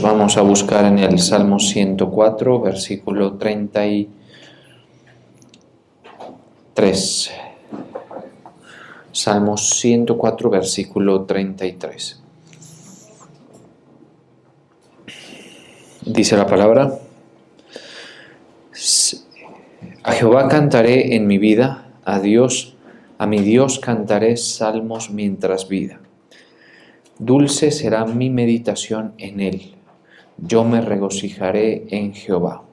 Vamos a buscar en el Salmo 104, versículo 33. Salmo 104, versículo 33. Dice la palabra: a Jehová cantaré en mi vida, a mi Dios cantaré salmos mientras vida. Dulce será mi meditación en él. Yo me regocijaré en Jehová.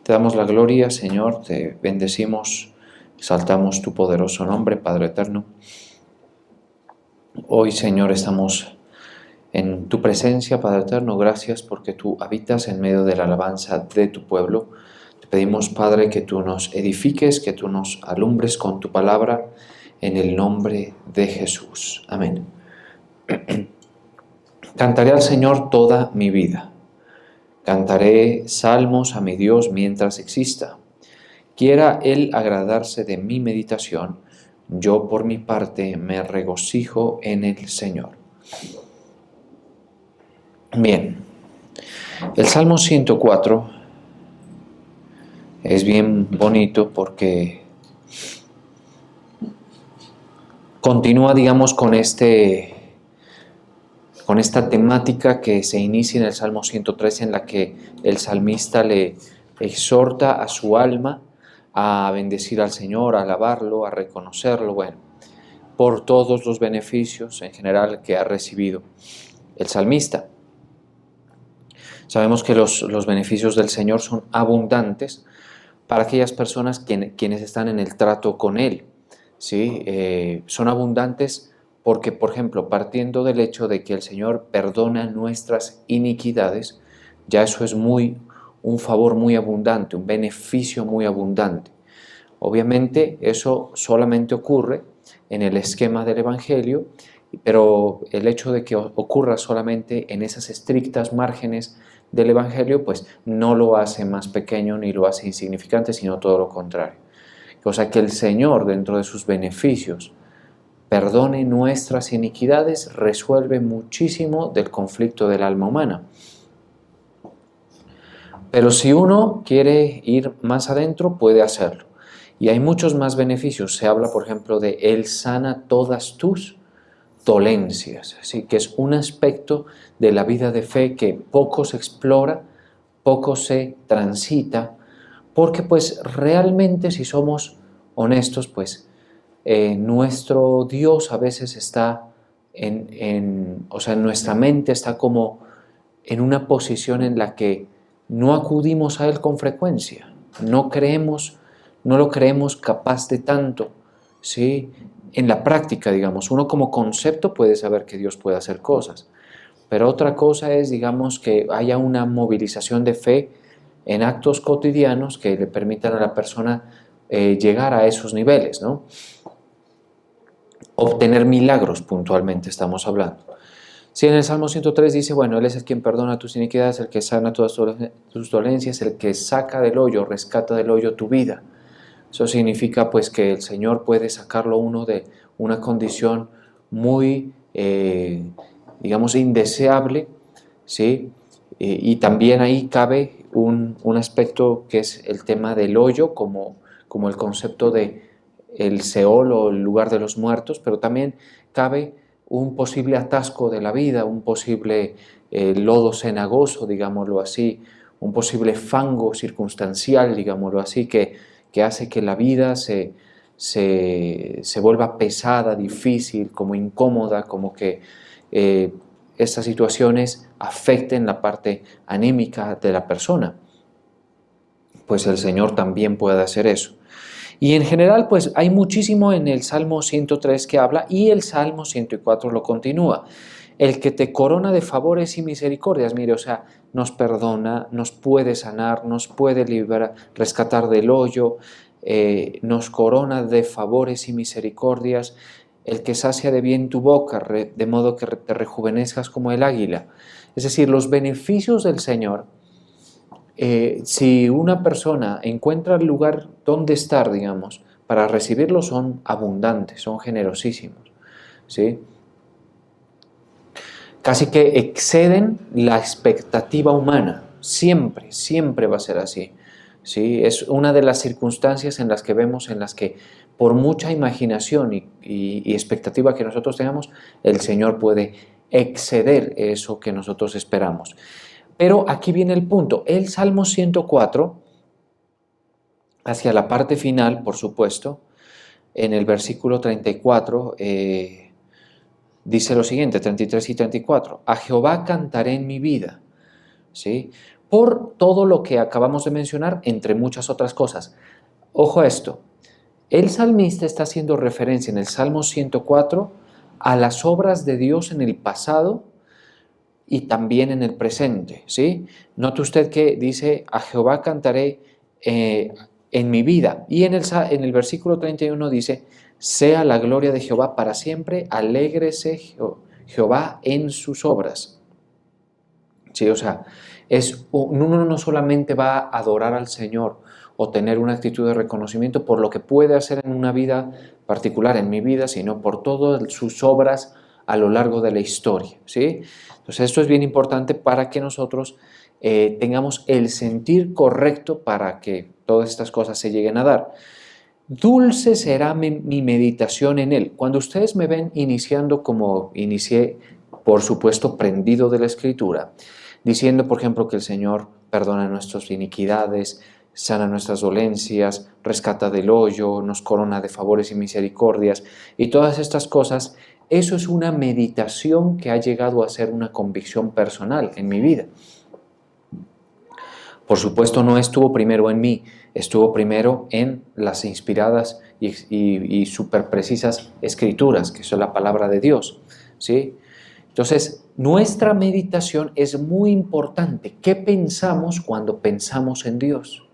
Te damos la gloria, Señor, te bendecimos, exaltamos tu poderoso nombre, Padre eterno. Hoy, Señor, estamos en tu presencia, Padre eterno. Gracias porque tú habitas en medio de la alabanza de tu pueblo. Te pedimos, Padre, que tú nos edifiques, que tú nos alumbres con tu palabra, en el nombre de Jesús. Amén. Cantaré al Señor toda mi vida. Cantaré salmos a mi Dios mientras exista. Quiera Él agradarse de mi meditación, yo por mi parte me regocijo en el Señor. Bien, el Salmo 104 es bien bonito porque continúa, digamos, con esta temática que se inicia en el Salmo 103, en la que el salmista le exhorta a su alma a bendecir al Señor, a alabarlo, a reconocerlo, por todos los beneficios en general que ha recibido el salmista. Sabemos que los beneficios del Señor son abundantes para aquellas personas quienes están en el trato con Él, ¿sí? Son abundantes porque, por ejemplo, partiendo del hecho de que el Señor perdona nuestras iniquidades, ya eso es un favor muy abundante, un beneficio muy abundante. Obviamente eso solamente ocurre en el esquema del Evangelio, pero el hecho de que ocurra solamente en esas estrictas márgenes del Evangelio, pues no lo hace más pequeño ni lo hace insignificante, sino todo lo contrario. O sea, que el Señor, dentro de sus beneficios, perdone nuestras iniquidades, resuelve muchísimo del conflicto del alma humana. Pero si uno quiere ir más adentro, puede hacerlo. Y hay muchos más beneficios. Se habla, por ejemplo, de Él sana todas tus dolencias, así que es un aspecto de la vida de fe que poco se explora, poco se transita, porque pues realmente, si somos honestos, pues nuestro Dios a veces está en nuestra mente está como en una posición en la que no acudimos a Él con frecuencia, no lo creemos capaz de tanto, ¿sí? En la práctica, digamos, uno como concepto puede saber que Dios puede hacer cosas, pero otra cosa es, digamos, que haya una movilización de fe en actos cotidianos que le permitan a la persona llegar a esos niveles, ¿no? Obtener milagros puntualmente estamos hablando. Si en el Salmo 103 dice, Él es el quien perdona tus iniquidades, el que sana todas tus dolencias, el que saca del hoyo, rescata del hoyo tu vida. Eso significa pues que el Señor puede sacarlo uno de una condición muy, digamos, indeseable, ¿sí? Y también ahí cabe un aspecto que es el tema del hoyo, como el concepto de el Seol o el lugar de los muertos, pero también cabe un posible atasco de la vida, un posible lodo cenagoso, digámoslo así, un posible fango circunstancial, digámoslo así, que hace que la vida se vuelva pesada, difícil, como incómoda, como que estas situaciones afecten la parte anímica de la persona. Pues el Señor también puede hacer eso. Y en general, pues hay muchísimo en el Salmo 103 que habla, y el Salmo 104 lo continúa. El que te corona de favores y misericordias, mire, o sea, nos perdona, nos puede sanar, nos puede liberar, rescatar del hoyo, nos corona de favores y misericordias, el que sacia de bien tu boca, de modo que te rejuvenezcas como el águila. Es decir, los beneficios del Señor, si una persona encuentra el lugar donde estar, digamos, para recibirlos, son abundantes, son generosísimos, ¿sí? casi que exceden la expectativa humana. Siempre, siempre va a ser así. ¿Sí? Es una de las circunstancias en las que vemos, en las que por mucha imaginación y expectativa que nosotros tengamos, el Señor puede exceder eso que nosotros esperamos. Pero aquí viene el punto. El Salmo 104, hacia la parte final, por supuesto, en el versículo 34, dice lo siguiente, 33 y 34, a Jehová cantaré en mi vida, ¿sí? Por todo lo que acabamos de mencionar, entre muchas otras cosas. Ojo a esto, el salmista está haciendo referencia en el Salmo 104 a las obras de Dios en el pasado y también en el presente, ¿sí? Note usted que dice, a Jehová cantaré en mi vida, y en el versículo 31 dice, sea la gloria de Jehová para siempre, alégrese Jehová en sus obras. Sí, o sea, uno no solamente va a adorar al Señor o tener una actitud de reconocimiento por lo que puede hacer en una vida particular, en mi vida, sino por todas sus obras a lo largo de la historia, ¿sí? Entonces esto es bien importante para que nosotros tengamos el sentir correcto para que todas estas cosas se lleguen a dar. Dulce será mi meditación en Él. Cuando ustedes me ven iniciando como inicié, por supuesto, prendido de la Escritura, diciendo, por ejemplo, que el Señor perdona nuestras iniquidades, sana nuestras dolencias, rescata del hoyo, nos corona de favores y misericordias, y todas estas cosas, eso es una meditación que ha llegado a ser una convicción personal en mi vida. Por supuesto, no estuvo primero en mí, estuvo primero en las inspiradas y súper precisas escrituras, que son la palabra de Dios, ¿sí? Entonces, nuestra meditación es muy importante. ¿Qué pensamos cuando pensamos en Dios?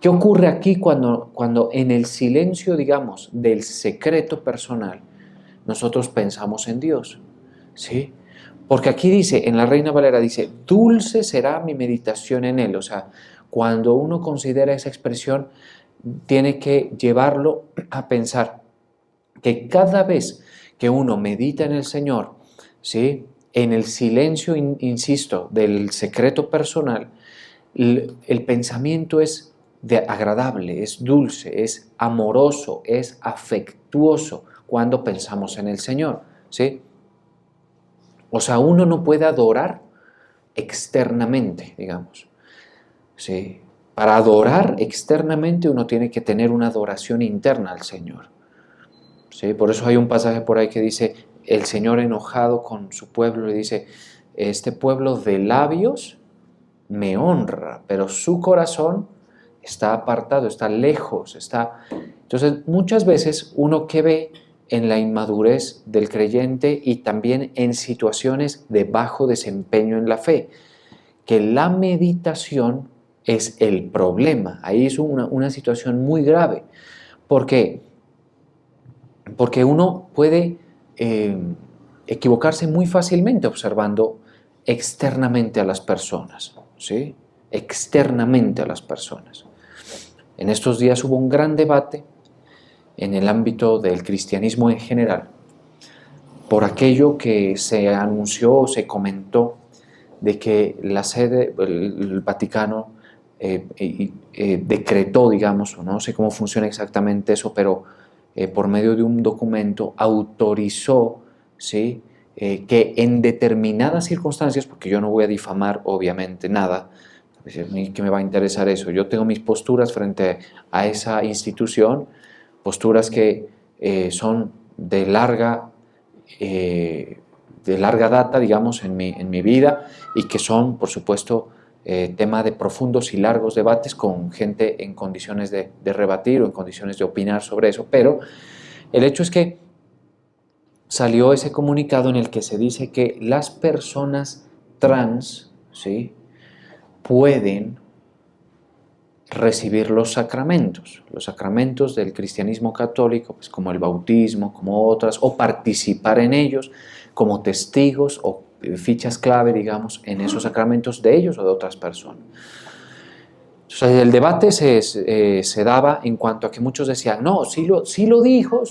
¿Qué ocurre aquí cuando en el silencio, digamos, del secreto personal, nosotros pensamos en Dios? ¿Sí? Porque aquí dice, en la Reina Valera dice, dulce será mi meditación en Él. O sea, cuando uno considera esa expresión, tiene que llevarlo a pensar que cada vez que uno medita en el Señor, ¿sí? En el silencio, insisto, del secreto personal, el pensamiento es agradable, es dulce, es amoroso, es afectuoso cuando pensamos en el Señor, ¿sí? O sea, uno no puede adorar externamente, digamos, ¿sí? Para adorar externamente uno tiene que tener una adoración interna al Señor, ¿sí? Por eso hay un pasaje por ahí que dice, el Señor enojado con su pueblo le dice, este pueblo de labios me honra, pero su corazón está apartado, está lejos, está... Entonces, muchas veces uno que ve en la inmadurez del creyente y también en situaciones de bajo desempeño en la fe, que la meditación es el problema. Ahí es una situación muy grave. ¿Por qué? Porque uno puede equivocarse muy fácilmente observando externamente a las personas, ¿sí? Externamente a las personas. En estos días hubo un gran debate en el ámbito del cristianismo en general por aquello que se anunció o se comentó de que la sede, el Vaticano decretó, digamos, o no sé cómo funciona exactamente eso, pero por medio de un documento autorizó, ¿sí? Que en determinadas circunstancias, porque yo no voy a difamar obviamente nada, a mí que me va a interesar eso, yo tengo mis posturas frente a esa institución, posturas que son de larga data, digamos, en mi vida, y que son, por supuesto, tema de profundos y largos debates con gente en condiciones de rebatir o en condiciones de opinar sobre eso, pero el hecho es que salió ese comunicado en el que se dice que las personas trans, ¿sí?, pueden recibir los sacramentos del cristianismo católico, pues como el bautismo, como otras, o participar en ellos como testigos o fichas clave, digamos, en esos sacramentos de ellos o de otras personas. Entonces, el debate se daba en cuanto a que muchos decían, no, sí lo dijo,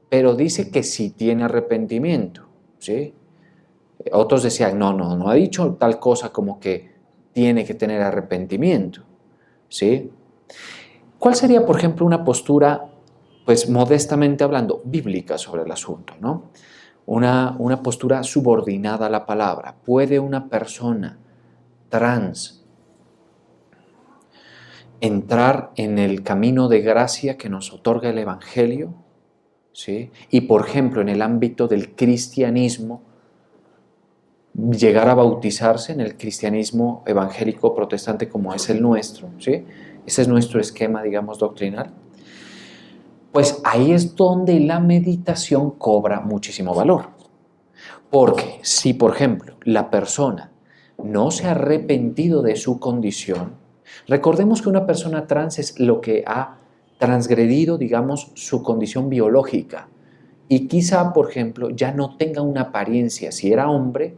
pero dice que sí tiene arrepentimiento, ¿sí? Otros decían, no ha dicho tal cosa como que tiene que tener arrepentimiento, ¿sí? ¿Cuál sería, por ejemplo, una postura, pues modestamente hablando, bíblica sobre el asunto, ¿no? Una postura subordinada a la palabra. ¿Puede una persona trans entrar en el camino de gracia que nos otorga el Evangelio? ¿Sí? Y, por ejemplo, en el ámbito del cristianismo, llegar a bautizarse en el cristianismo evangélico protestante como es el nuestro, ¿sí? Ese es nuestro esquema, digamos, doctrinal. Pues ahí es donde la meditación cobra muchísimo valor. Porque si, por ejemplo, la persona no se ha arrepentido de su condición, recordemos que una persona trans es lo que ha transgredido, digamos, su condición biológica. Y quizá, por ejemplo, ya no tenga una apariencia, si era hombre,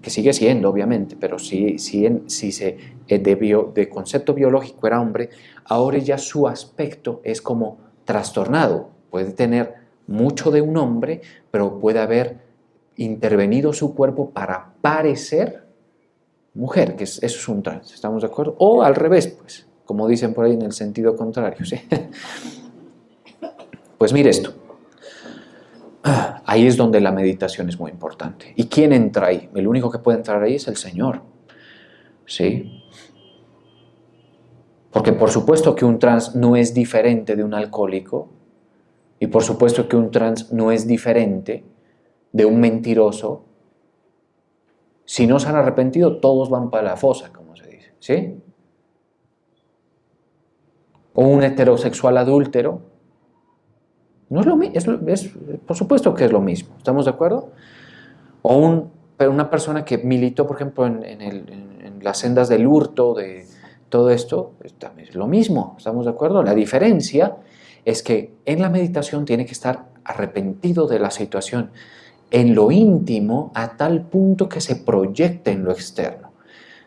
que sigue siendo, obviamente, pero si de concepto biológico era hombre, ahora ya su aspecto es como trastornado. Puede tener mucho de un hombre, pero puede haber intervenido su cuerpo para parecer mujer, que eso es un trans, ¿estamos de acuerdo? O al revés, pues, como dicen por ahí en el sentido contrario, ¿sí? Pues mire esto. Ahí es donde la meditación es muy importante. ¿Y quién entra ahí? El único que puede entrar ahí es el Señor. ¿Sí? Porque por supuesto que un trans no es diferente de un alcohólico, y por supuesto que un trans no es diferente de un mentiroso. Si no se han arrepentido, todos van para la fosa, como se dice. ¿Sí? O un heterosexual adúltero. No es lo mismo, por supuesto que es lo mismo, ¿estamos de acuerdo? Pero una persona que militó, por ejemplo, en las sendas del hurto, de todo esto, es lo mismo, ¿estamos de acuerdo? La diferencia es que en la meditación tiene que estar arrepentido de la situación en lo íntimo a tal punto que se proyecte en lo externo.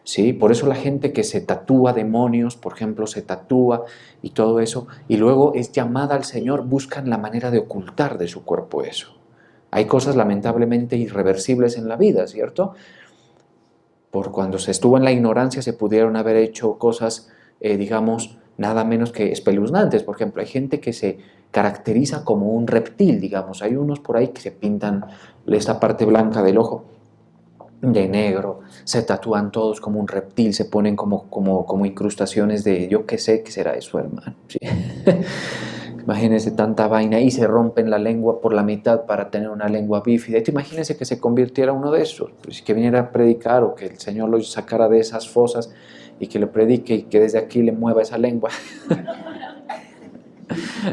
¿Sí? Por eso la gente que se tatúa demonios, por ejemplo, se tatúa y todo eso, y luego es llamada al Señor, buscan la manera de ocultar de su cuerpo eso. Hay cosas lamentablemente irreversibles en la vida, ¿cierto? Por cuando se estuvo en la ignorancia se pudieron haber hecho cosas, digamos, nada menos que espeluznantes. Por ejemplo, hay gente que se caracteriza como un reptil, digamos. Hay unos por ahí que se pintan esta parte blanca del ojo de negro, se tatúan todos como un reptil, se ponen como incrustaciones de, yo qué sé, ¿qué será eso, hermano? ¿Sí? Imagínense tanta vaina y se rompen la lengua por la mitad para tener una lengua bífida. Imagínense que se convirtiera uno de esos, pues, que viniera a predicar o que el Señor lo sacara de esas fosas y que le predique y que desde aquí le mueva esa lengua.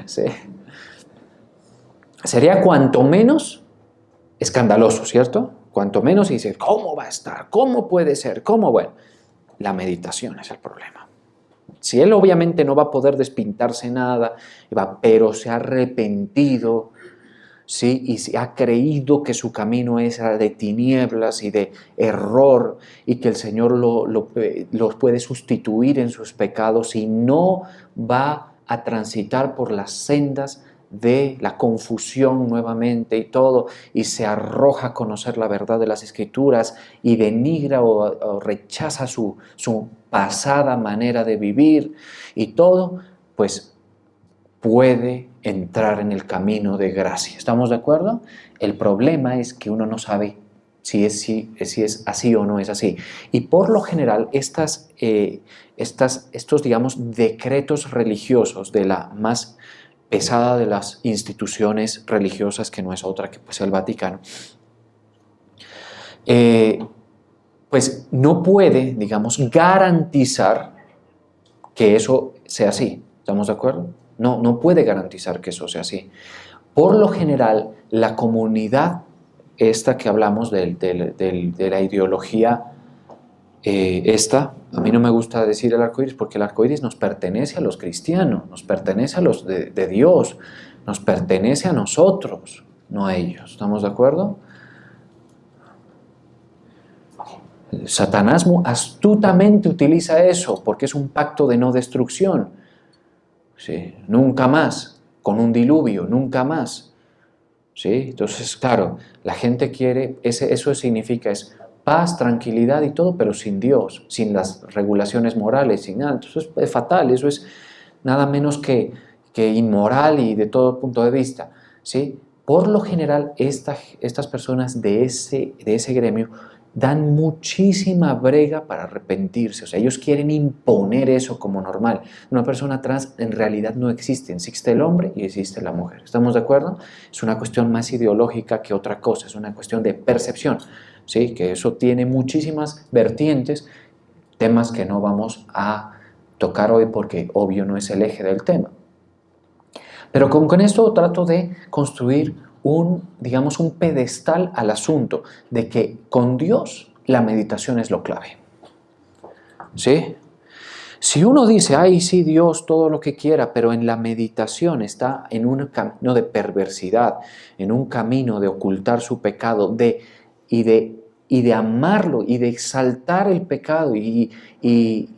Sí. Sería cuanto menos escandaloso, ¿cierto? Cuanto menos y dice, ¿cómo va a estar? ¿Cómo puede ser? ¿Cómo? Bueno, la meditación es el problema. Si él obviamente no va a poder despintarse nada, pero se ha arrepentido, ¿sí? Y se ha creído que su camino es de tinieblas y de error y que el Señor lo puede sustituir en sus pecados y no va a transitar por las sendas de la confusión nuevamente y todo, y se arroja a conocer la verdad de las Escrituras y denigra o rechaza su pasada manera de vivir y todo, pues puede entrar en el camino de gracia. ¿Estamos de acuerdo? El problema es que uno no sabe si es así o no es así. Y por lo general, estos, digamos, decretos religiosos de la más pesada de las instituciones religiosas, que no es otra que pues el Vaticano, pues no puede, digamos, garantizar que eso sea así. ¿Estamos de acuerdo? No puede garantizar que eso sea así. Por lo general, la comunidad esta que hablamos de la ideología a mí no me gusta decir el arco iris porque el arco iris nos pertenece a los cristianos, nos pertenece a los de Dios, nos pertenece a nosotros, no a ellos. ¿Estamos de acuerdo? Satanás astutamente utiliza eso porque es un pacto de no destrucción. Sí, nunca más, con un diluvio, nunca más. ¿sí? Entonces, claro, la gente quiere, eso significa es paz, tranquilidad y todo, pero sin Dios, sin las regulaciones morales, sin nada. Entonces es fatal, eso es nada menos que inmoral y de todo punto de vista, ¿sí? Por lo general, estas personas de ese gremio dan muchísima brega para arrepentirse, o sea, ellos quieren imponer eso como normal. Una persona trans en realidad no existe, existe el hombre y existe la mujer, ¿estamos de acuerdo? Es una cuestión más ideológica que otra cosa, es una cuestión de percepción, ¿sí? Que eso tiene muchísimas vertientes, temas que no vamos a tocar hoy porque obvio no es el eje del tema. Pero con esto trato de construir digamos, un pedestal al asunto de que con Dios la meditación es lo clave. ¿Sí? Si uno dice, ay, sí, Dios, todo lo que quiera, pero en la meditación está en un camino de perversidad, en un camino de ocultar su pecado, y de amarlo y de exaltar el pecado y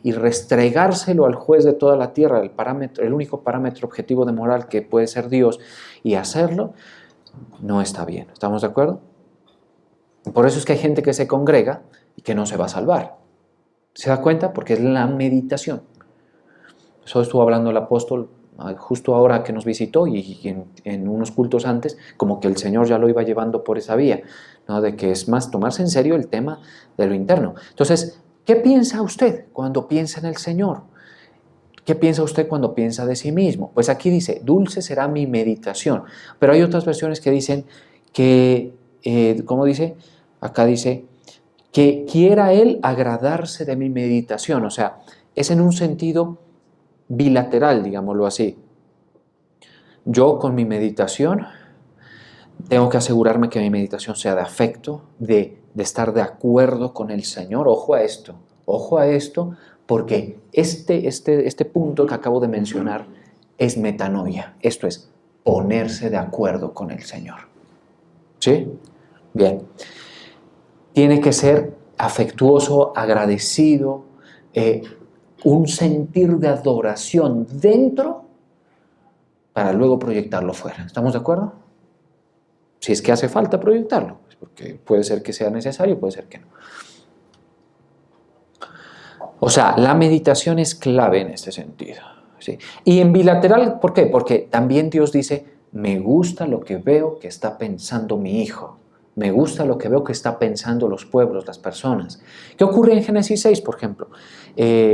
restregárselo al juez de toda la tierra, el único parámetro objetivo de moral que puede ser Dios, y hacerlo, no está bien. ¿Estamos de acuerdo? Por eso es que hay gente que se congrega y que no se va a salvar. ¿Se da cuenta? Porque es la meditación. Eso estuvo hablando el apóstol justo ahora que nos visitó y en unos cultos antes, como que el Señor ya lo iba llevando por esa vía, ¿no? De que es más tomarse en serio el tema de lo interno. Entonces, ¿qué piensa usted cuando piensa en el Señor? ¿Qué piensa usted cuando piensa de sí mismo? Pues aquí dice, dulce será mi meditación. Pero hay otras versiones que dicen que, ¿cómo dice? Acá dice, que quiera Él agradarse de mi meditación. O sea, es en un sentido bilateral, digámoslo así. Yo con mi meditación tengo que asegurarme que mi meditación sea de afecto, de estar de acuerdo con el Señor. Ojo a esto, porque este punto que acabo de mencionar es metanoia. Esto es ponerse de acuerdo con el Señor. ¿Sí? Bien. Tiene que ser afectuoso, agradecido, un sentir de adoración dentro para luego proyectarlo fuera. ¿Estamos de acuerdo? Si es que hace falta proyectarlo, porque puede ser que sea necesario, puede ser que no. O sea, la meditación es clave en este sentido, ¿sí? Y en bilateral, ¿por qué? Porque también Dios dice, me gusta lo que veo que está pensando mi hijo. Me gusta lo que veo que está pensando los pueblos, las personas. ¿Qué ocurre en Génesis 6, por ejemplo?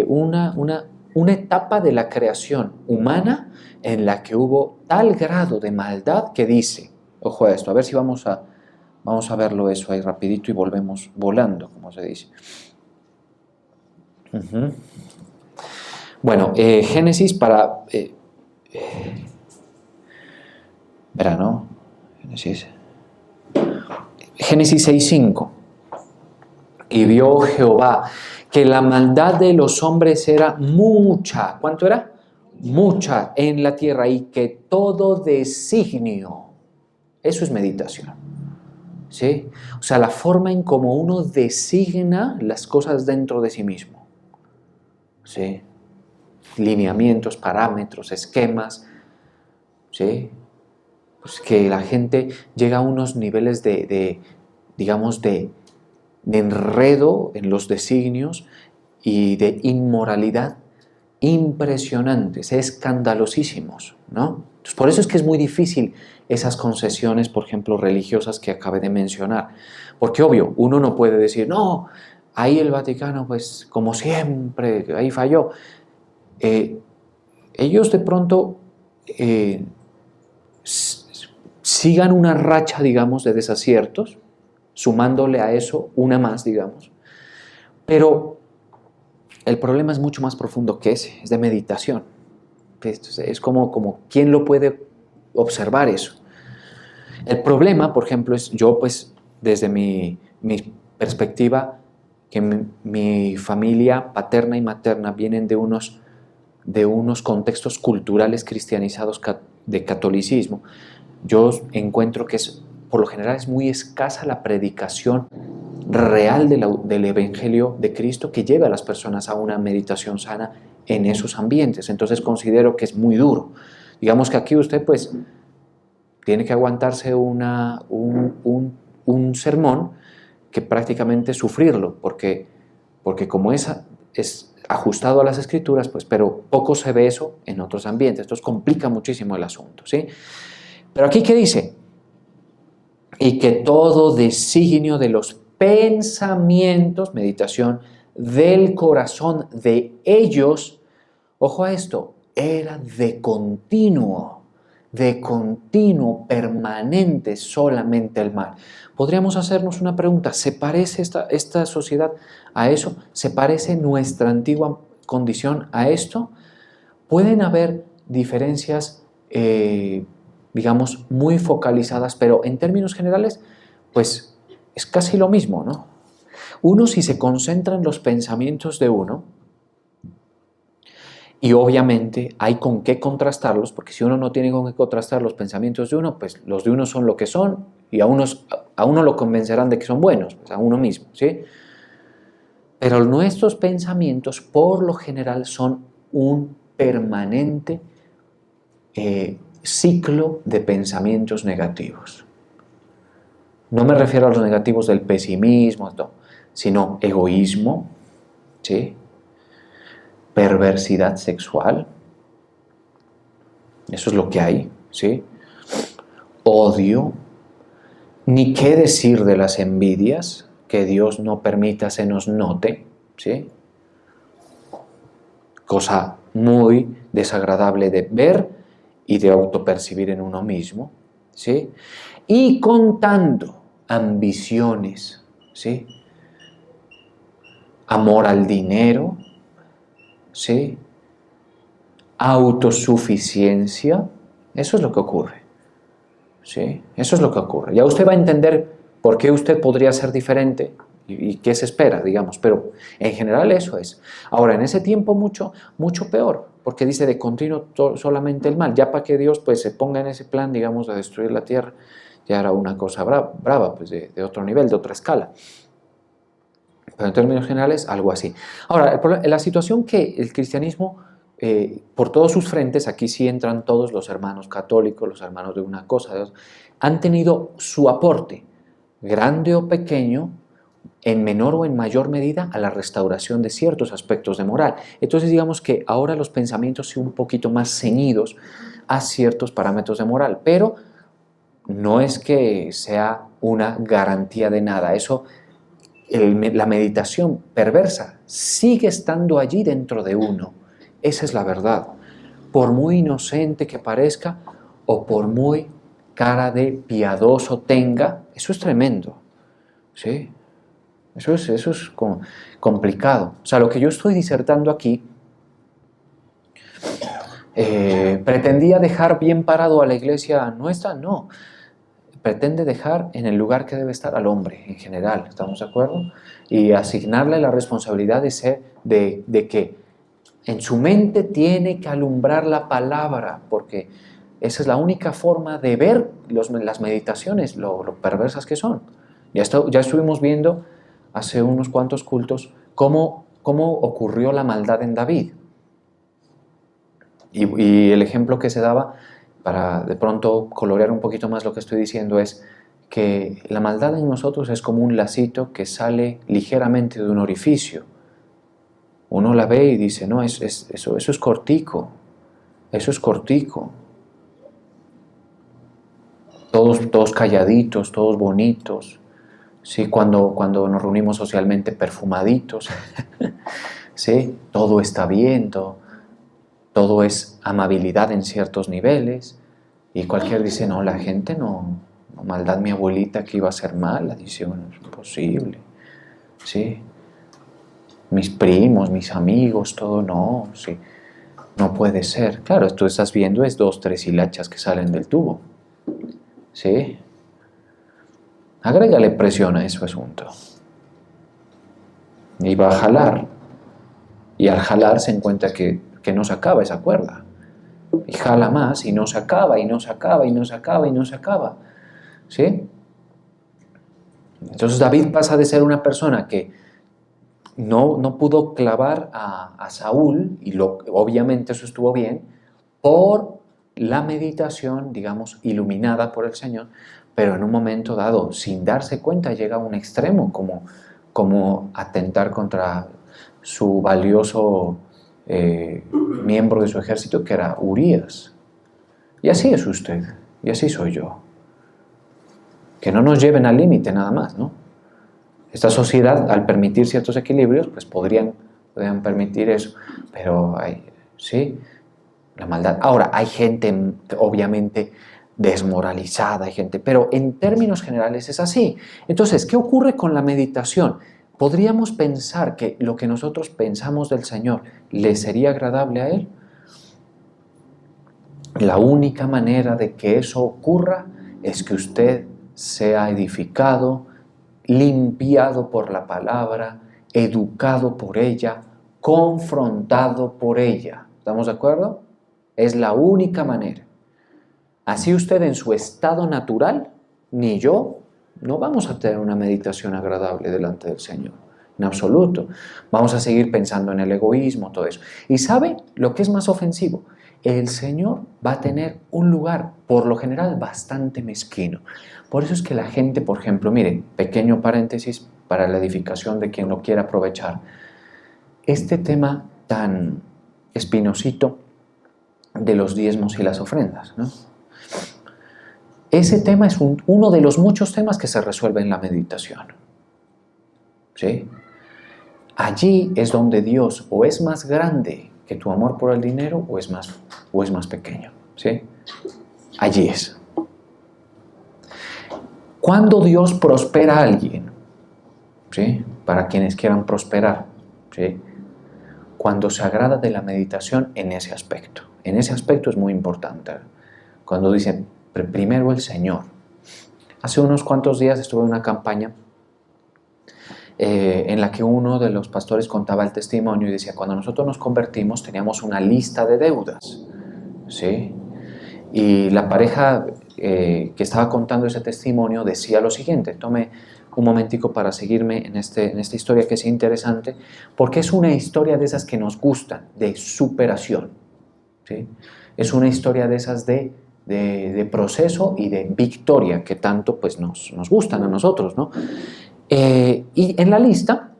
Una etapa de la creación humana en la que hubo tal grado de maldad que dice, ojo a esto, a ver si vamos a verlo eso ahí rapidito y volvemos volando, como se dice. Bueno, Génesis para... verá, ¿no? Génesis 6:5. Y vio Jehová que la maldad de los hombres era mucha. ¿Cuánto era? Mucha en la tierra y que todo designio. Eso es meditación. ¿Sí? O sea, la forma en cómo uno designa las cosas dentro de sí mismo. ¿Sí? Lineamientos, parámetros, esquemas. ¿Sí? Pues que la gente llega a unos niveles digamos, de enredo en los designios y de inmoralidad impresionantes, escandalosísimos, ¿no? Entonces, por eso es que es muy difícil esas concesiones, por ejemplo, religiosas que acabé de mencionar. Porque, obvio, uno no puede decir, no, ahí el Vaticano, pues, como siempre, ahí falló. Ellos de pronto sigan una racha, digamos, de desaciertos, sumándole a eso una más, digamos. Pero el problema es mucho más profundo que ese, es de meditación. Es como ¿quién lo puede observar eso? El problema, por ejemplo, es yo, pues, desde mi perspectiva, que mi familia paterna y materna vienen de unos contextos culturales cristianizados de catolicismo. Yo encuentro que por lo general es muy escasa la predicación real del Evangelio de Cristo que lleve a las personas a una meditación sana en esos ambientes. Entonces considero que es muy duro. Digamos que aquí usted, pues, tiene que aguantarse un sermón que prácticamente sufrirlo, porque como es ajustado a las Escrituras, pues, pero poco se ve eso en otros ambientes. Entonces complica muchísimo el asunto, ¿sí? Pero aquí, ¿qué dice? Y que todo designio de los pensamientos, meditación, del corazón de ellos, ojo a esto, era de continuo, permanente solamente el mal. Podríamos hacernos una pregunta, ¿se parece esta sociedad a eso? ¿Se parece nuestra antigua condición a esto? Pueden haber diferencias, digamos, muy focalizadas, pero en términos generales, pues es casi lo mismo, ¿no? Uno, si se concentra en los pensamientos de uno, y obviamente hay con qué contrastarlos, porque si uno no tiene con qué contrastar los pensamientos de uno, pues los de uno son lo que son, y a uno lo convencerán de que son buenos, pues a uno mismo, ¿sí? Pero nuestros pensamientos, por lo general, son un permanente ciclo de pensamientos negativos. No me refiero a los negativos del pesimismo, no, sino egoísmo, ¿sí? Perversidad sexual, eso es lo que hay, ¿sí? Odio, ni qué decir de las envidias, que Dios no permita se nos note, ¿sí? Cosa muy desagradable de ver y de autopercibir en uno mismo, ¿sí? Y contando ambiciones, ¿sí? Amor al dinero, ¿sí? Autosuficiencia, eso es lo que ocurre, ¿sí? Eso es lo que ocurre. Ya usted va a entender por qué usted podría ser diferente y qué se espera, digamos, pero en general eso es. Ahora, en ese tiempo mucho, mucho peor, porque dice de continuo solamente el mal. Ya para que Dios pues se ponga en ese plan, digamos, de destruir la tierra, ya era una cosa brava, pues de otro nivel, de otra escala. Pero en términos generales, algo así. Ahora, la situación que el cristianismo, por todos sus frentes, aquí sí entran todos los hermanos católicos, los hermanos de una cosa, de otra, han tenido su aporte, grande o pequeño, en menor o en mayor medida, a la restauración de ciertos aspectos de moral. Entonces, digamos que ahora los pensamientos son un poquito más ceñidos a ciertos parámetros de moral, pero no es que sea una garantía de nada. Eso, la meditación perversa sigue estando allí dentro de uno. Esa es la verdad. Por muy inocente que parezca o por muy cara de piadoso tenga, eso es tremendo, ¿sí? Eso es complicado. O sea, lo que yo estoy disertando aquí, ¿pretendía dejar bien parado a la iglesia nuestra? No. Pretende dejar en el lugar que debe estar al hombre en general, ¿estamos de acuerdo? Y asignarle la responsabilidad de que en su mente tiene que alumbrar la palabra, porque esa es la única forma de ver las meditaciones, lo perversas que son. Ya estuvimos viendo hace unos cuantos cultos cómo ocurrió la maldad en David. Y el ejemplo que se daba, para de pronto colorear un poquito más lo que estoy diciendo, es que la maldad en nosotros es como un lacito que sale ligeramente de un orificio. Uno la ve y dice, no, eso es cortico, eso es cortico. Todos calladitos, todos bonitos, ¿sí? Cuando nos reunimos socialmente perfumaditos, ¿sí? Todo está bien, todo es amabilidad en ciertos niveles, y cualquiera dice, no, la gente no, maldad, mi abuelita que iba a ser mala, dice, bueno, es imposible, ¿sí? Mis primos, mis amigos, todo, no, sí, no puede ser. Claro, tú estás viendo es 2, 3 hilachas que salen del tubo, ¿sí? Agrégale presión a ese asunto. Y va a jalar. Y al jalar se encuentra que no se acaba esa cuerda. Y jala más y no se acaba, y no se acaba, y no se acaba, y no se acaba. ¿Sí? Entonces David pasa de ser una persona que no pudo clavar a Saúl, y obviamente eso estuvo bien, por la meditación, digamos, iluminada por el Señor, pero en un momento dado, sin darse cuenta, llega a un extremo, como atentar contra su valioso miembro de su ejército, que era Urías. Y así es usted, y así soy yo. Que no nos lleven al límite nada más, ¿no? Esta sociedad, al permitir ciertos equilibrios, pues podrían permitir eso, pero sí, la maldad. Ahora, hay gente obviamente desmoralizada, hay gente, pero en términos generales es así. Entonces, ¿qué ocurre con la meditación? ¿Podríamos pensar que lo que nosotros pensamos del Señor le sería agradable a Él? La única manera de que eso ocurra es que usted sea edificado, limpiado por la palabra, educado por ella, confrontado por ella. ¿Estamos de acuerdo? Es la única manera. Así usted en su estado natural, ni yo, no vamos a tener una meditación agradable delante del Señor. En absoluto. Vamos a seguir pensando en el egoísmo, todo eso. ¿Y sabe lo que es más ofensivo? El Señor va a tener un lugar, por lo general, bastante mezquino. Por eso es que la gente, por ejemplo, miren, pequeño paréntesis para la edificación de quien lo quiera aprovechar. Este tema tan espinosito de los diezmos y las ofrendas, ¿no? Ese tema es uno de los muchos temas que se resuelve en la meditación. ¿Sí? Allí es donde Dios o es más grande que tu amor por el dinero o es más pequeño. ¿Sí? Allí es. Cuando Dios prospera a alguien, ¿sí? Para quienes quieran prosperar, ¿sí? Cuando se agrada de la meditación en ese aspecto. En ese aspecto es muy importante. Cuando dicen, primero el Señor. Hace unos cuantos días estuve en una campaña en la que uno de los pastores contaba el testimonio y decía, cuando nosotros nos convertimos teníamos una lista de deudas, ¿sí? Y la pareja que estaba contando ese testimonio decía lo siguiente, tome un momentico para seguirme en esta historia que es interesante, porque es una historia de esas que nos gustan, de superación, ¿sí? Es una historia de esas de proceso y de victoria que tanto pues, nos gustan a nosotros, ¿no? Y en la lista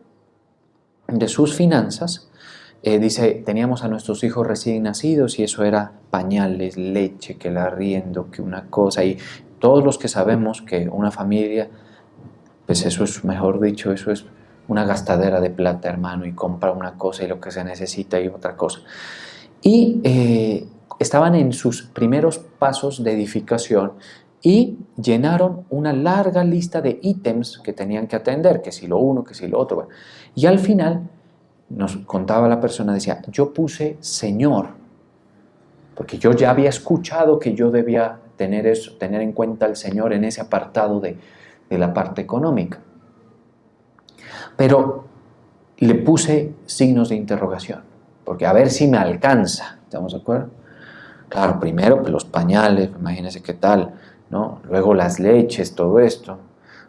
de sus finanzas dice, teníamos a nuestros hijos recién nacidos y eso era pañales, leche, que el arriendo, que una cosa, y todos los que sabemos que una familia, pues eso es, mejor dicho, eso es una gastadera de plata, hermano, y compra una cosa y lo que se necesita y otra cosa. Y estaban en sus primeros pasos de edificación y llenaron una larga lista de ítems que tenían que atender, que si lo uno, que si lo otro. Bueno. Y al final nos contaba la persona, decía, yo puse Señor, porque yo ya había escuchado que yo debía tener en cuenta al Señor en ese apartado de la parte económica. Pero le puse signos de interrogación, porque a ver si me alcanza, ¿estamos de acuerdo? Claro, primero pues, los pañales, imagínense qué tal, ¿no? Luego las leches, todo esto.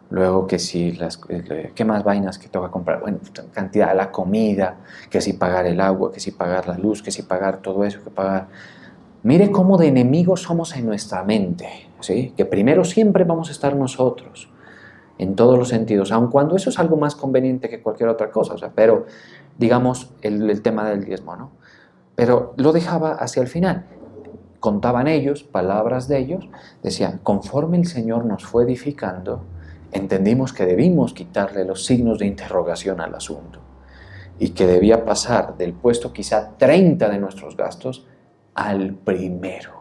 Luego que si ¿qué más vainas que toca comprar? Bueno, cantidad, la comida, que si pagar el agua, que si pagar la luz, que si pagar todo eso, que pagar... Mire cómo de enemigos somos en nuestra mente, ¿sí? Que primero siempre vamos a estar nosotros, en todos los sentidos, aun cuando eso es algo más conveniente que cualquier otra cosa, o sea, pero digamos el tema del diezmo, ¿no? Pero lo dejaba hacia el final. Contaban ellos, palabras de ellos, decían, conforme el Señor nos fue edificando, entendimos que debimos quitarle los signos de interrogación al asunto y que debía pasar del puesto quizá 30 de nuestros gastos al primero.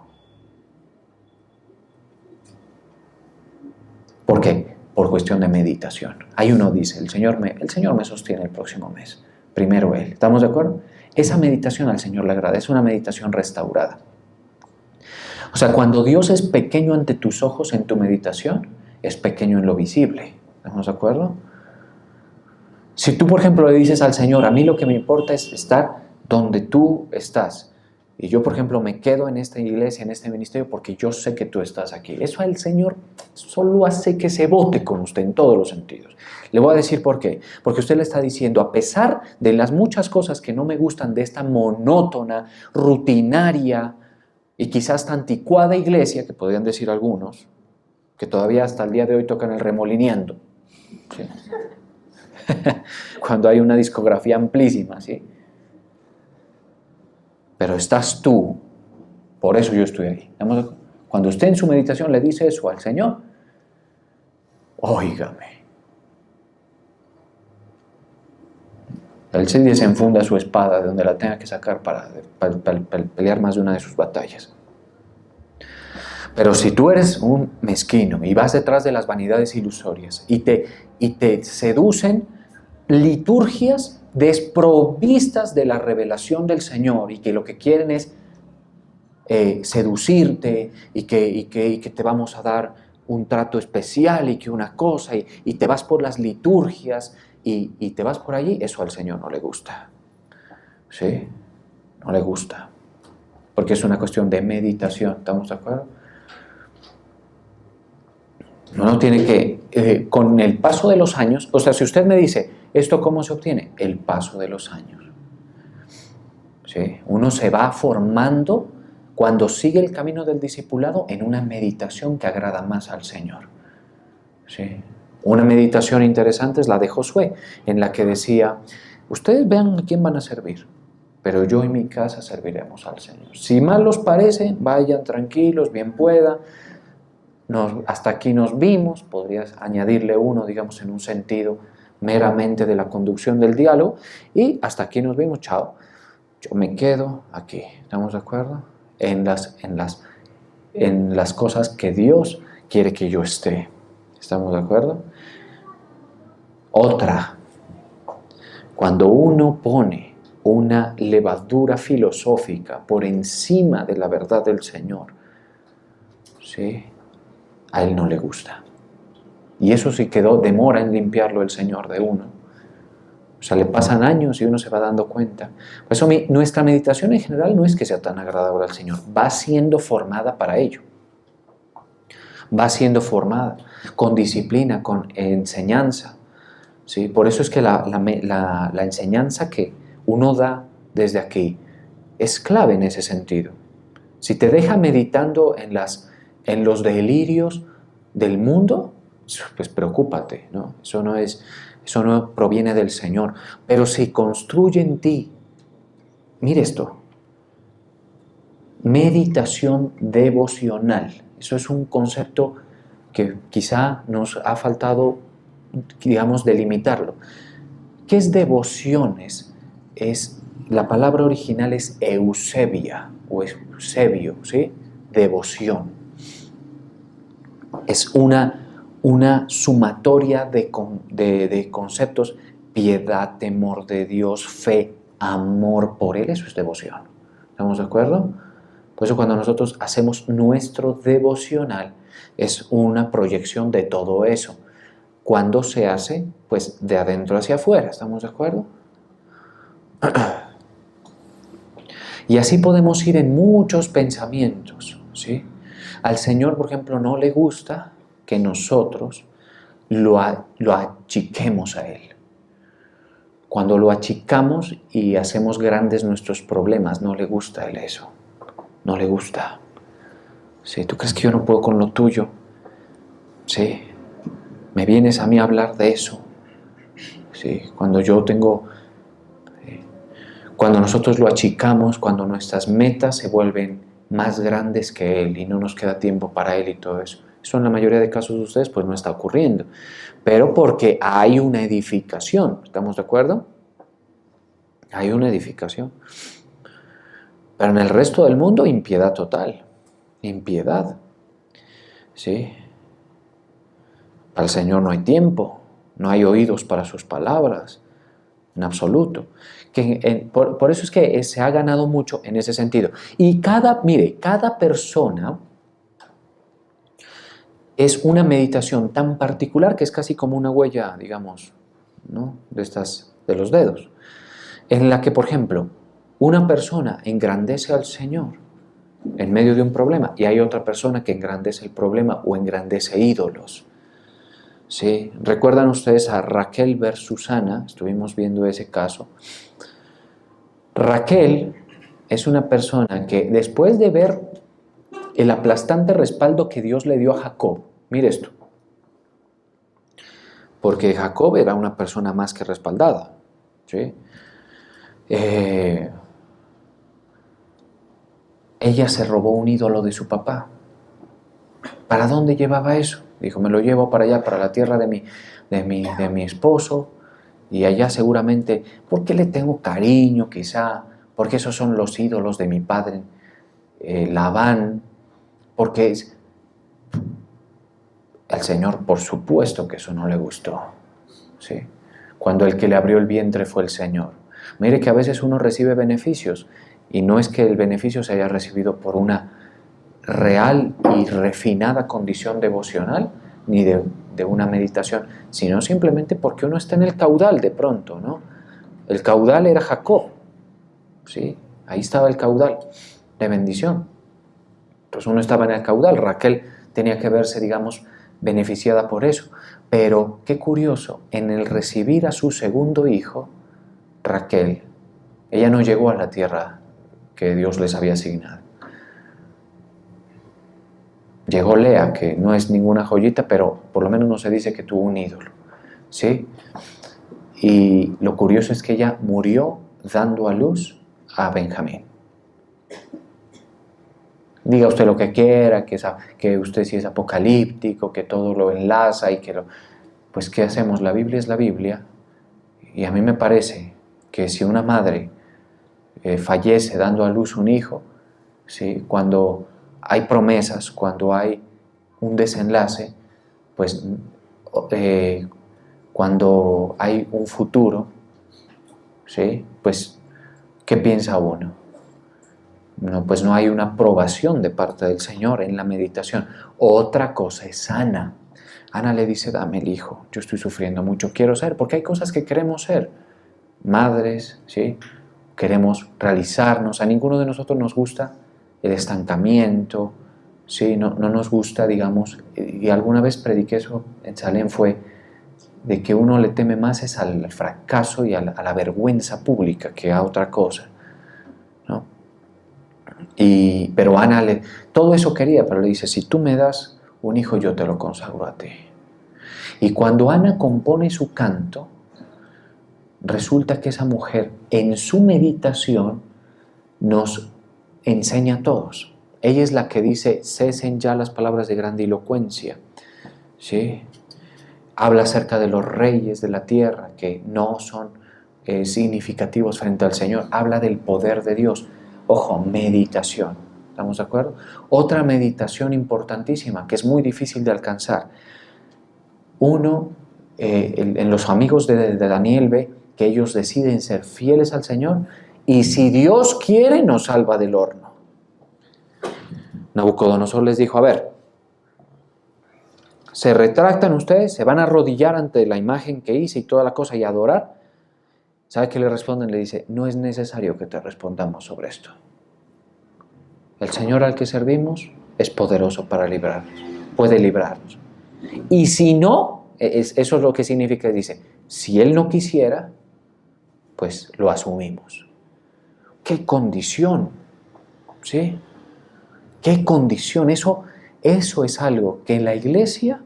¿Por qué? Por cuestión de meditación. Ahí uno dice, el Señor me sostiene el próximo mes, primero Él. ¿Estamos de acuerdo? Esa meditación al Señor le agrada, es una meditación restaurada. O sea, cuando Dios es pequeño ante tus ojos en tu meditación, es pequeño en lo visible. ¿Estamos de acuerdo? Si tú, por ejemplo, le dices al Señor, a mí lo que me importa es estar donde tú estás. Y yo, por ejemplo, me quedo en esta iglesia, en este ministerio, porque yo sé que tú estás aquí. Eso el Señor solo hace que se bote con usted en todos los sentidos. Le voy a decir por qué. Porque usted le está diciendo, a pesar de las muchas cosas que no me gustan de esta monótona, rutinaria y quizás esta anticuada iglesia, que podrían decir algunos, que todavía hasta el día de hoy tocan el remolineando, ¿sí? Cuando hay una discografía amplísima, ¿sí? Pero estás tú, por eso yo estoy ahí. Cuando usted en su meditación le dice eso al Señor, óigame, Él se desenfunda su espada de donde la tenga que sacar para pelear más de una de sus batallas. Pero si tú eres un mezquino y vas detrás de las vanidades ilusorias y te seducen liturgias desprovistas de la revelación del Señor y que lo que quieren es seducirte y que te vamos a dar un trato especial y que una cosa y te vas por las liturgias y te vas por allí, eso al Señor no le gusta. ¿Sí? No le gusta. Porque es una cuestión de meditación, ¿estamos de acuerdo? Uno tiene que, con el paso de los años, o sea, si usted me dice, ¿esto cómo se obtiene? El paso de los años. ¿Sí? Uno se va formando cuando sigue el camino del discipulado en una meditación que agrada más al Señor. ¿Sí? Una meditación interesante es la de Josué, en la que decía, ustedes vean a quién van a servir, pero yo y mi casa serviremos al Señor. Si mal os parece, vayan tranquilos, bien pueda. Hasta aquí nos vimos, podrías añadirle uno, digamos, en un sentido meramente de la conducción del diálogo, y hasta aquí nos vimos, chao. Yo me quedo aquí, ¿estamos de acuerdo? En las cosas que Dios quiere que yo esté, ¿estamos de acuerdo? Otra, cuando uno pone una levadura filosófica por encima de la verdad del Señor, ¿sí? A Él no le gusta. Y eso sí demora en limpiarlo el Señor de uno. O sea, le pasan años y uno se va dando cuenta. Por eso nuestra meditación en general no es que sea tan agradable al Señor, va siendo formada para ello. Va siendo formada con disciplina, con enseñanza. ¿Sí? Por eso es que la enseñanza que uno da desde aquí es clave en ese sentido. Si te deja meditando en los delirios del mundo, pues preocúpate, ¿no? Eso no proviene del Señor. Pero si construye en ti, mire esto, meditación devocional. Eso es un concepto que quizá nos ha faltado, digamos, delimitarlo. ¿Qué es devociones? La palabra original es eusebia o eusebio, ¿sí? Devoción. Es una sumatoria de conceptos: piedad, temor de Dios, fe, amor por Él. Eso es devoción. ¿Estamos de acuerdo? Por eso cuando nosotros hacemos nuestro devocional es una proyección de todo eso. Cuando se hace, pues de adentro hacia afuera. ¿Estamos de acuerdo? Y así podemos ir en muchos pensamientos, ¿sí? Al Señor, por ejemplo, no le gusta que nosotros lo achiquemos a Él. Cuando lo achicamos y hacemos grandes nuestros problemas, no le gusta a Él eso. No le gusta. ¿Sí? ¿Tú crees que yo no puedo con lo tuyo? ¿Sí? Me vienes a mí a hablar de eso. ¿Sí? Cuando nosotros lo achicamos, cuando nuestras metas se vuelven más grandes que Él y no nos queda tiempo para Él y todo eso. Eso en la mayoría de casos de ustedes pues no está ocurriendo. Pero porque hay una edificación, ¿estamos de acuerdo? Hay una edificación. Pero en el resto del mundo, impiedad total. Impiedad. ¿Sí? Para el Señor no hay tiempo, no hay oídos para sus palabras, en absoluto. Por eso es que se ha ganado mucho en ese sentido. Y cada persona es una meditación tan particular que es casi como una huella, digamos, ¿no? de los dedos, en la que, por ejemplo, una persona engrandece al Señor en medio de un problema y hay otra persona que engrandece el problema o engrandece ídolos. ¿Sí? ¿Recuerdan ustedes a Raquel versus Ana? Estuvimos viendo ese caso. Raquel es una persona que después de ver el aplastante respaldo que Dios le dio a Jacob. Mire esto. Porque Jacob era una persona más que respaldada. ¿Sí? Ella se robó un ídolo de su papá. ¿Para dónde llevaba eso? Dijo, me lo llevo para allá, para la tierra de mi esposo, y allá seguramente, porque le tengo cariño quizá, porque esos son los ídolos de mi padre, Labán, porque al Señor por supuesto que eso no le gustó, ¿sí? Cuando el que le abrió el vientre fue el Señor. Mire que a veces uno recibe beneficios, y no es que el beneficio se haya recibido por una real y refinada condición devocional, ni de una meditación, sino simplemente porque uno está en el caudal de pronto, ¿no? El caudal era Jacob, ¿sí? Ahí estaba el caudal de bendición. Entonces uno estaba en el caudal, Raquel tenía que verse, digamos, beneficiada por eso. Pero qué curioso, en el recibir a su segundo hijo, Raquel, ella no llegó a la tierra que Dios les había asignado. Llegó Lea, que no es ninguna joyita, pero por lo menos no se dice que tuvo un ídolo, ¿sí? Y lo curioso es que ella murió dando a luz a Benjamín. Diga usted lo que quiera, que usted sí es apocalíptico, que todo lo enlaza y que lo... Pues ¿qué hacemos? La Biblia es la Biblia, y a mí me parece que si una madre fallece dando a luz un hijo, ¿sí? Cuando hay promesas, cuando hay un desenlace, pues cuando hay un futuro, ¿sí? Pues ¿qué piensa uno? No, pues no hay una aprobación de parte del Señor en la meditación. Otra cosa es Ana. Ana le dice, dame el hijo, yo estoy sufriendo mucho, quiero ser, porque hay cosas que queremos ser. Madres, ¿sí? Queremos realizarnos, a ninguno de nosotros nos gusta el estancamiento, ¿sí? No nos gusta, digamos, y alguna vez prediqué eso en Salem, fue de que uno le teme más es al fracaso y a la vergüenza pública que a otra cosa, ¿no? Pero Ana todo eso quería, pero le dice, si tú me das un hijo, yo te lo consagro a ti. Y cuando Ana compone su canto, resulta que esa mujer en su meditación nos enseña a todos. Ella es la que dice, cesen ya las palabras de grandilocuencia, ¿sí? Habla acerca de los reyes de la tierra que no son significativos frente al Señor. Habla del poder de Dios. Ojo, meditación. ¿Estamos de acuerdo? Otra meditación importantísima que es muy difícil de alcanzar. Uno, en los amigos de Daniel ve que ellos deciden ser fieles al Señor y si Dios quiere nos salva del horno. Nabucodonosor les dijo, a ver, se retractan ustedes, se van a arrodillar ante la imagen que hice y toda la cosa y adorar. ¿Sabe qué le responden? Le dice, no es necesario que te respondamos sobre esto. El Señor al que servimos es poderoso para librarnos, puede librarnos. Y si no, eso es lo que significa, dice, si Él no quisiera, pues lo asumimos. ¡Qué condición! ¿Sí? ¡Qué condición! Eso es algo que en la iglesia,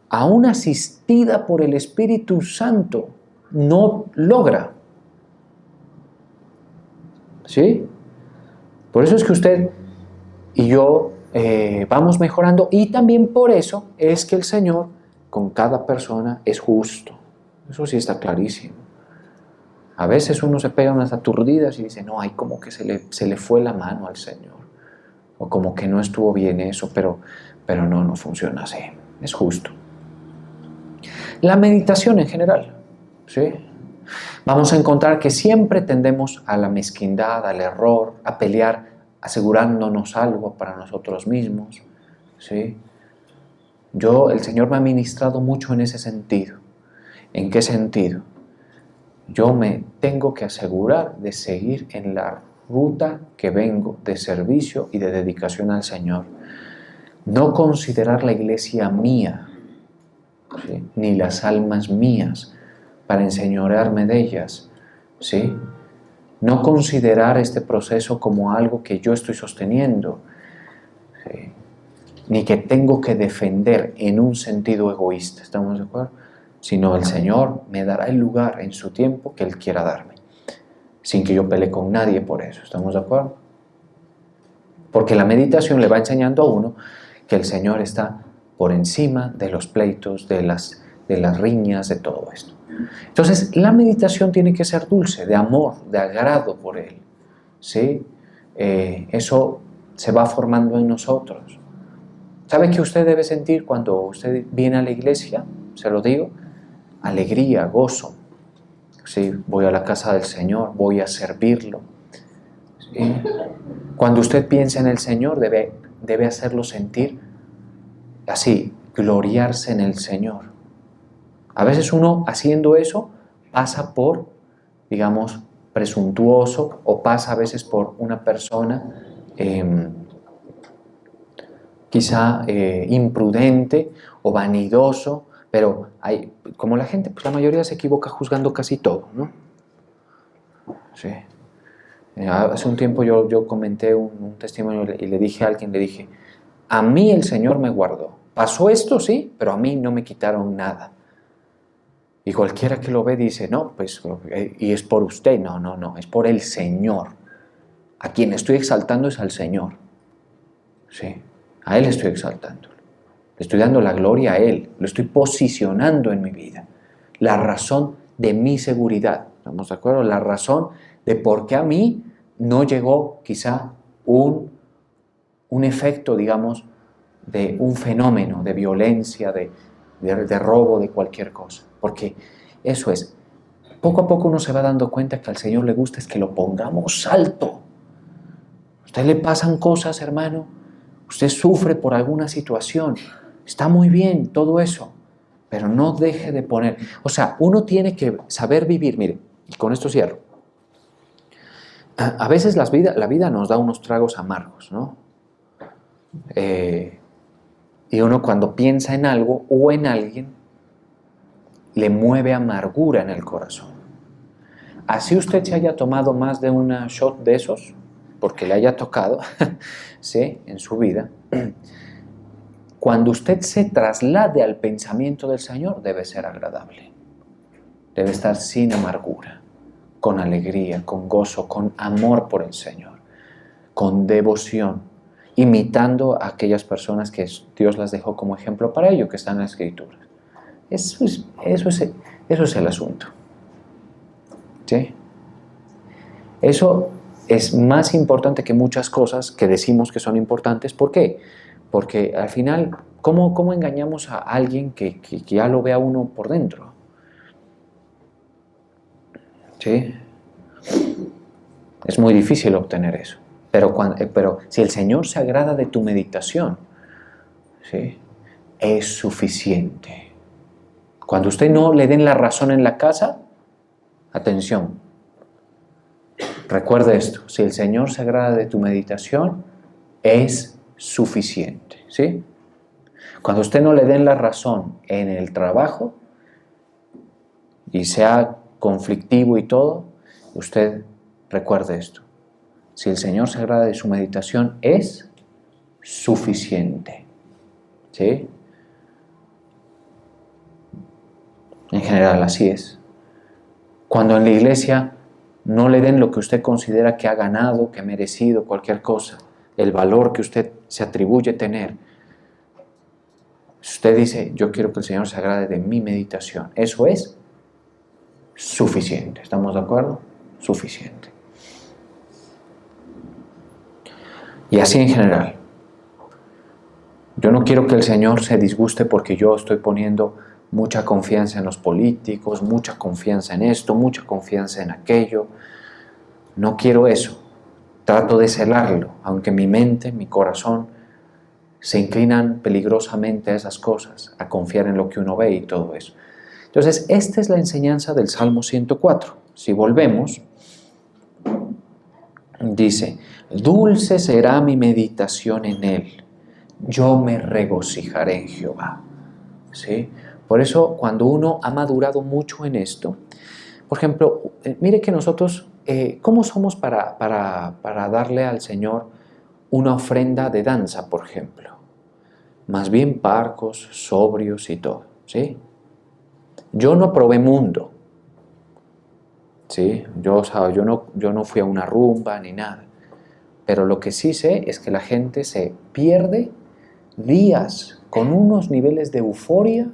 aún asistida por el Espíritu Santo, no logra. ¿Sí? Por eso es que usted y yo vamos mejorando, y también por eso es que el Señor con cada persona es justo. Eso sí está clarísimo. A veces uno se pega unas aturdidas y dice, no, hay como que se le fue la mano al Señor, o como que no estuvo bien eso, pero no funciona así, es justo. La meditación en general, ¿sí? Vamos a encontrar que siempre tendemos a la mezquindad, al error, a pelear asegurándonos algo para nosotros mismos, ¿sí? El Señor me ha ministrado mucho en ese sentido. ¿En qué sentido? Yo me tengo que asegurar de seguir en la ruta que vengo de servicio y de dedicación al Señor. No considerar la iglesia mía, ¿sí? Ni las almas mías para enseñorearme de ellas, ¿sí? No considerar este proceso como algo que yo estoy sosteniendo, ¿sí? Ni que tengo que defender en un sentido egoísta, ¿estamos de acuerdo? Sino el Señor me dará el lugar en su tiempo que Él quiera darme, sin que yo pelee con nadie por eso, ¿estamos de acuerdo? Porque la meditación le va enseñando a uno que el Señor está por encima de los pleitos, de las riñas, de todo esto. Entonces, la meditación tiene que ser dulce, de amor, de agrado por Él, ¿sí? Eso se va formando en nosotros. ¿Sabe qué usted debe sentir cuando usted viene a la iglesia? Se lo digo, alegría, gozo. ¿Sí? Voy a la casa del Señor, voy a servirlo. ¿Sí? Cuando usted piensa en el Señor, debe hacerlo sentir así, gloriarse en el Señor. A veces uno haciendo eso pasa por, digamos, presuntuoso o pasa a veces por una persona quizá imprudente o vanidoso, pero como la gente, pues la mayoría se equivoca juzgando casi todo, ¿no? Sí. Hace un tiempo yo comenté un testimonio y le dije a alguien, le dije, a mí el Señor me guardó. Pasó esto, sí, pero a mí no me quitaron nada. Y cualquiera que lo ve dice, no, pues, y es por usted. No, es por el Señor. A quien estoy exaltando es al Señor. Sí, a Él estoy exaltando. Le estoy dando la gloria a Él. Lo estoy posicionando en mi vida. La razón de mi seguridad. ¿Estamos de acuerdo? La razón de por qué a mí no llegó quizá un efecto, digamos, de un fenómeno de violencia, de robo, de cualquier cosa. Porque eso es, poco a poco uno se va dando cuenta que al Señor le gusta es que lo pongamos alto. A usted le pasan cosas, hermano, usted sufre por alguna situación, está muy bien todo eso, pero no deje de poner, o sea, uno tiene que saber vivir, mire, y con esto cierro. A veces la vida nos da unos tragos amargos, ¿no? Y uno cuando piensa en algo o en alguien, le mueve amargura en el corazón. Así usted se haya tomado más de una shot de esos, porque le haya tocado, ¿sí? En su vida, cuando usted se traslade al pensamiento del Señor, debe ser agradable. Debe estar sin amargura, con alegría, con gozo, con amor por el Señor, con devoción, imitando a aquellas personas que Dios las dejó como ejemplo para ello, que están en la Escritura. Eso es el asunto. ¿Sí? Eso es más importante que muchas cosas que decimos que son importantes. ¿Por qué? Porque al final, ¿cómo engañamos a alguien que ya lo ve a uno por dentro? ¿Sí? Es muy difícil obtener eso. Pero si el Señor se agrada de tu meditación, ¿sí? Es suficiente. Cuando usted no le den la razón en la casa, atención, recuerde esto, si el Señor se agrada de tu meditación, es suficiente, ¿sí? Cuando usted no le den la razón en el trabajo y sea conflictivo y todo, usted recuerde esto, si el Señor se agrada de su meditación, es suficiente, ¿sí? En general, así es. Cuando en la iglesia no le den lo que usted considera que ha ganado, que ha merecido, cualquier cosa, el valor que usted se atribuye tener, usted dice, yo quiero que el Señor se agrade de mi meditación. Eso es suficiente. ¿Estamos de acuerdo? Suficiente. Y así en general. Yo no quiero que el Señor se disguste porque yo estoy poniendo mucha confianza en los políticos, mucha confianza en esto, mucha confianza en aquello. No quiero eso. Trato de celarlo, aunque mi mente, mi corazón se inclinan peligrosamente a esas cosas, a confiar en lo que uno ve y todo eso. Entonces, esta es la enseñanza del Salmo 104. Si volvemos, dice, dulce será mi meditación en él, yo me regocijaré en Jehová. ¿Sí? Por eso, cuando uno ha madurado mucho en esto, por ejemplo, mire que nosotros, ¿cómo somos para darle al Señor una ofrenda de danza, por ejemplo. Más bien parcos, sobrios y todo, ¿sí? Yo no probé mundo, ¿sí? Yo no fui a una rumba ni nada. Pero lo que sí sé es que la gente se pierde días con unos niveles de euforia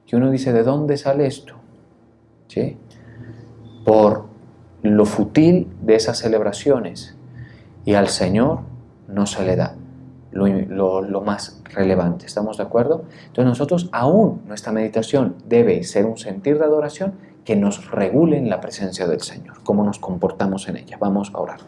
que uno dice, ¿de dónde sale esto? ¿Sí? Por lo fútil de esas celebraciones. Y al Señor no se le da lo más relevante. ¿Estamos de acuerdo? Entonces nosotros aún nuestra meditación debe ser un sentir de adoración que nos regule en la presencia del Señor, cómo nos comportamos en ella. Vamos a orar.